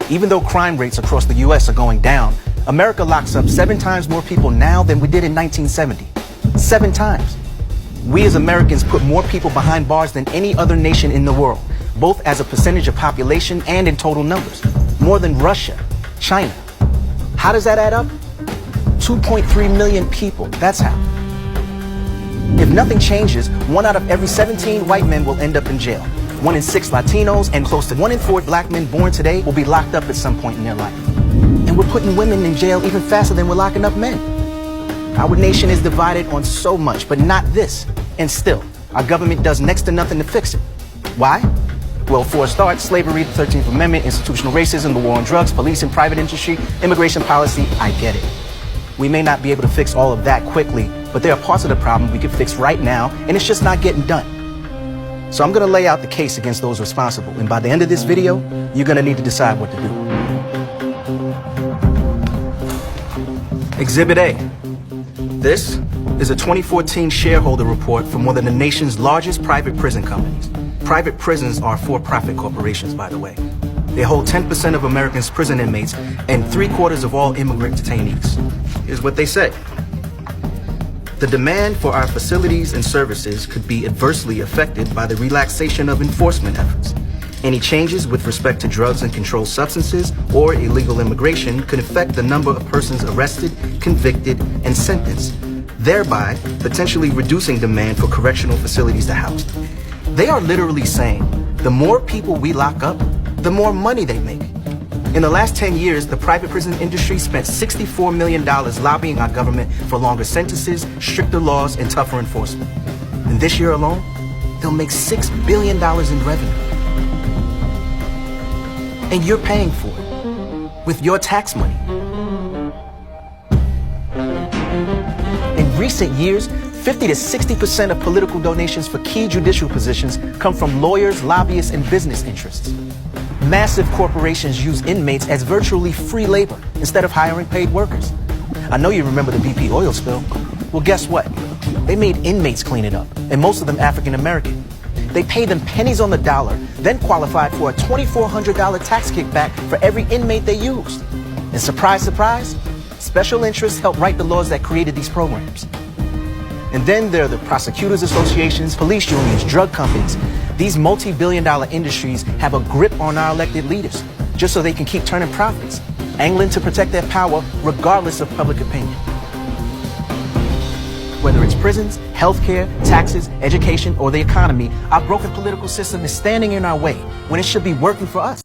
Even though crime rates across the U.S. are going down, America locks up 7 times more people now than we did in 1970. 7 times. We as Americans put more people behind bars than any other nation in the world, both as a percentage of population and in total numbers. More than Russia, China. How does that add up? 2.3 million people. That's how. If nothing changes, 1 out of every 17 white men will end up in jail. 1 in 6 Latinos and close to 1 in 4 black men born today will be locked up at some point in their life. And we're putting women in jail even faster than we're locking up men. Our nation is divided on so much, but not this. And still, our government does next to nothing to fix it. Why? Well, for a start, slavery, the 13th Amendment, institutional racism, the war on drugs, police and private industry, immigration policy, I get it. We may not be able to fix all of that quickly, but there are parts of the problem we can fix right now, and it's just not getting done. So I'm going to lay out the case against those responsible, and by the end of this video, you're going to need to decide what to do. Exhibit A. This is a 2014 shareholder report from one of the nation's largest private prison companies. Private prisons are for-profit corporations, by the way. They hold 10% of Americans' prison inmates and 3/4 of all immigrant detainees. Here's what they say. The demand for our facilities and services could be adversely affected by the relaxation of enforcement efforts. Any changes with respect to drugs and controlled substances or illegal immigration could affect the number of persons arrested, convicted, and sentenced, thereby potentially reducing demand for correctional facilities to house them. They are literally saying the more people we lock up, the more money they make. In the last 10 years, the private prison industry spent $64 million lobbying our government for longer sentences, stricter laws, and tougher enforcement. And this year alone, they'll make $6 billion in revenue. And you're paying for it with your tax money. In recent years, 50 to 60% of political donations for key judicial positions come from lawyers, lobbyists, and business interests. Massive corporations use inmates as virtually free labor instead of hiring paid workers. I know you remember the BP oil spill. Well, guess what? They made inmates clean it up, and most of them African American. They paid them pennies on the dollar, then qualified for a $2,400 tax kickback for every inmate they used. And surprise, surprise, special interests helped write the laws that created these programs. And then there are the prosecutors associations, police unions, drug companies. These multi-billion-dollar industries have a grip on our elected leaders just so they can keep turning profits, angling to protect their power regardless of public opinion. Whether it's prisons, healthcare, taxes, education, or the economy, our broken political system is standing in our way when it should be working for us.